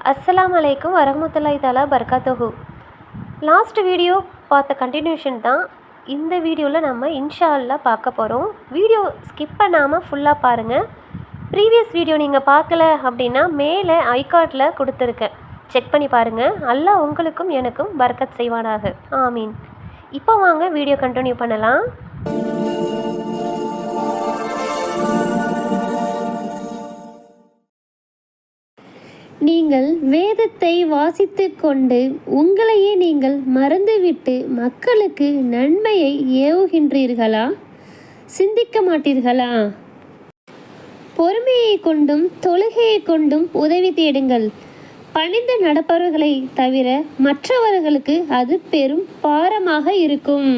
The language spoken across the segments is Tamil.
அஸ்ஸலாமு அலைக்கும் வரஹ்மத்துல்லாஹி தஆலா பரகாத்துஹு. லாஸ்ட் வீடியோ பார்த்த கண்டினியூஷன் தான் இந்த வீடியோவில் நம்ம இன்ஷா அல்லாஹ் பார்க்க போகிறோம். வீடியோ ஸ்கிப் பண்ணாமல் ஃபுல்லாக பாருங்கள். ப்ரீவியஸ் வீடியோ நீங்கள் பார்க்கல அப்படின்னா மேலே ஐகார்டில் கொடுத்துருக்கேன், செக் பண்ணி பாருங்கள். அல்லாஹ் உங்களுக்கும் எனக்கும் பரக்கத் செய்வானாக, ஆமீன். இப்போ வாங்க வீடியோ கண்டினியூ பண்ணலாம். நீங்கள் வேதத்தை வாசித்து கொண்டு உங்களையே நீங்கள் மறந்துவிட்டு மக்களுக்கு நன்மையை ஏவுகின்றீர்களா? சிந்திக்க மாட்டீர்களா? பொறுமையை கொண்டும் தொழுகையை கொண்டும் உதவி தேடுங்கள். பணிந்து நடப்பவர்களை தவிர மற்றவர்களுக்கு அது பெரும் பாரமாக இருக்கும்.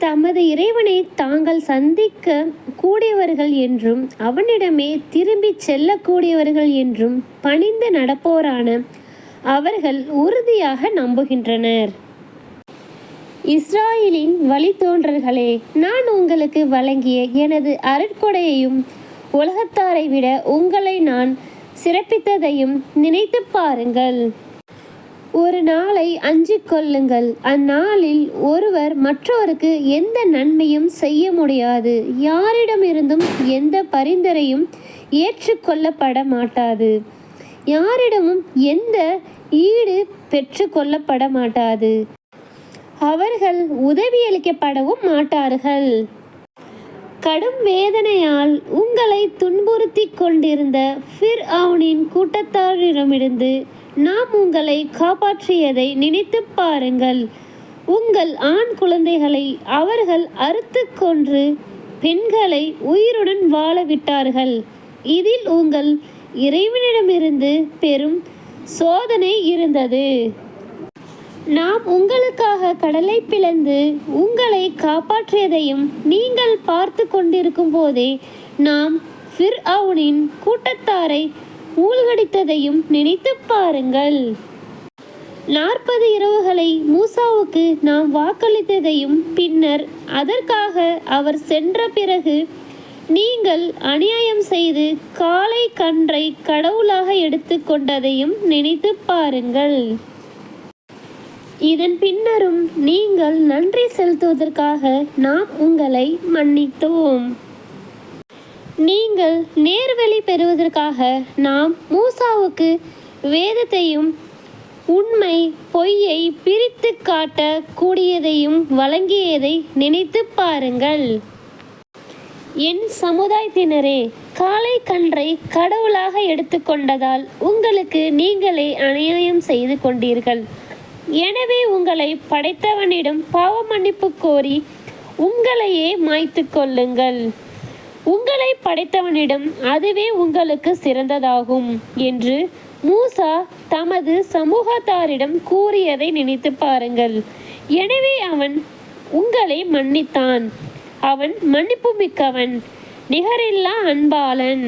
தமது இறைவனை தாங்கள் சந்திக்க கூடியவர்கள் என்றும் அவனிடமே திரும்பி செல்லக்கூடியவர்கள் என்றும் பணிந்து நடப்போரான அவர்கள் உறுதியாக நம்புகின்றனர். இஸ்ராயேலின் வழித்தோன்றல்களே, நான் உங்களுக்கு வழங்கிய எனது அருட்கொடையையும் உலகத்தாரை விட உங்களை நான் சிறப்பித்ததையும் நினைத்து பாருங்கள். ஒரு நாளை அஞ்சிக் கொள்ளுங்கள். அந்நாளில் ஒருவர் மற்றவருக்கு எந்த நன்மையும் செய்ய முடியாது. யாரிடமிருந்தும் எந்த பரிந்துரையும் ஏற்றுக்கொள்ளப்பட மாட்டாது. யாரிடமும் எந்த ஈடு பெற்று கொள்ளப்பட மாட்டாது. அவர்கள் உதவியளிக்கப்படவும் மாட்டார்கள். கடும் வேதனையால் உங்களை துன்புறுத்தி கொண்டிருந்த ஃபிர்அவுனின் கூட்டத்தாரிடமிருந்து நாம் உங்களை காப்பாற்றியதை நினைத்து பாருங்கள். உங்கள் ஆண் குழந்தைகளை அவர்கள் அறுத்து கொன்று பெண்களை உயிருடன் வாழ விட்டார்கள். இதில் உங்கள் இறைவனிடமிருந்து பெரும் சோதனை இருந்தது. நாம் உங்களுக்காக கடலை பிளந்து உங்களை காப்பாற்றியதையும் நீங்கள் பார்த்து கொண்டிருக்கும் போதே நாம் ஃபிர்அவுனின் கூட்டத்தாரை மூழ்கடித்ததையும் நினைத்து பாருங்கள். 40 இரவுகளை மூசாவுக்கு நாம் வாக்களித்ததையும் பின்னர் அதற்காக அவர் சென்ற பிறகு நீங்கள் அநியாயம் செய்து காளை கன்றை கடவுளாக எடுத்து கொண்டதையும் நினைத்து பாருங்கள். இதன் பின்னரும் நீங்கள் நன்றி செலுத்துவதற்காக நாம் உங்களை மன்னித்தோம். நீங்கள் நேர்வழி பெறுவதற்காக நாம் மூசாவுக்கு வேதத்தையும் உண்மை பொய்யை பிரித்து காட்ட கூடியதையும் வழங்கியதை நினைத்து பாருங்கள். என் சமுதாயத்தினரே, காளை கன்றை கடவுளாக எடுத்துக்கொண்டதால் உங்களுக்கு நீங்களே அநியாயம் செய்து கொண்டீர்கள். எனவே உங்களை படைத்தவனிடம் பாவ மன்னிப்பு கோரி உங்களையே மாய்த்து கொள்ளுங்கள். உங்களை படைத்தவனிடம் அதுவே உங்களுக்கு சிறந்ததாகும் என்று மூசா தமது சமூகத்தாரிடம் கூறியதை நினைத்து பாருங்கள். எனவே அவன் உங்களை மன்னித்தான். அவன் மன்னிப்பு மிக்கவன், நிகரில்லா அன்பாளன்.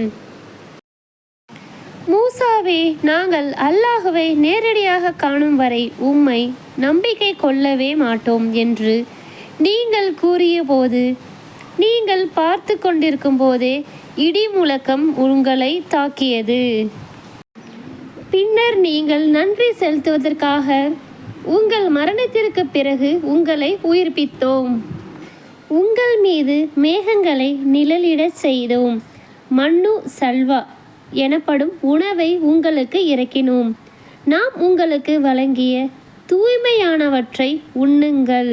மூசாவே, நாங்கள் அல்லாஹுவை நேரடியாக காணும் வரை உம்மை நம்பிக்கை கொள்ளவே மாட்டோம் என்று நீங்கள் கூறிய போது நீங்கள் பார்த்து கொண்டிருக்கும் போதே இடி முழக்கம் உங்களை தாக்கியது. பின்னர் நீங்கள் நன்றி செலுத்துவதற்காக உங்கள் மரணத்திற்கு பிறகு உங்களை உயிர்ப்பித்தோம். உங்கள் மீது மேகங்களை நிழலிடச் செய்தோம். மன்னு சல்வா எனப்படும் உணவை உங்களுக்கு இறக்கினோம். நாம் உங்களுக்கு வழங்கிய தூய்மையானவற்றை உண்ணுங்கள்.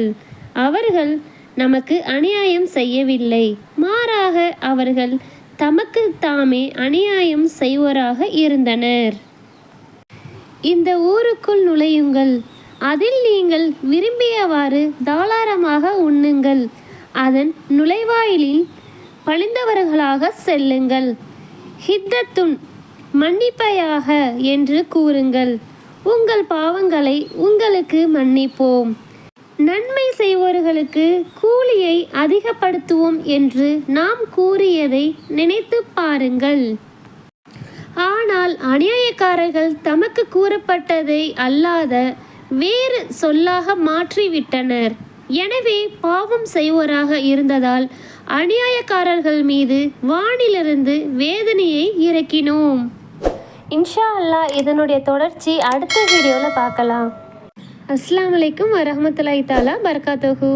அவர்கள் நமக்கு அநியாயம் செய்யவில்லை, மாறாக அவர்கள் தமக்கு தாமே அநியாயம் செய்வோராக இருந்தனர். இந்த ஊருக்குள் நுழையுங்கள். அதில் நீங்கள் விரும்பியவாறு தாராளமாக உண்ணுங்கள். அதன் நுழைவாயிலில் பணிந்தவர்களாக செல்லுங்கள். ஹித்தத்துன், மன்னிப்பையாக என்று கூறுங்கள். உங்கள் பாவங்களை உங்களுக்கு மன்னிப்போம். நன்மை செய்வோர்களுக்கு கூலியை அதிகப்படுத்துவோம் என்று நாம் கூறியதை நினைத்து பாருங்கள். ஆனால் அநியாயக்காரர்கள் தமக்கு கூறப்பட்டதை அல்லாத வேறு சொல்லாக மாற்றிவிட்டனர். எனவே பாவம் செய்வோராக இருந்ததால் அநியாயக்காரர்கள் மீது வானிலிருந்து வேதனையை இறக்கினோம். இன்ஷா அல்லாஹ் இதனுடைய தொடர்ச்சி அடுத்த வீடியோவில் பார்க்கலாம். அஸ்ஸலாமு அலைக்கும் வரஹ்மத்துல்லாஹி தஆலா பரகாத்துஹு.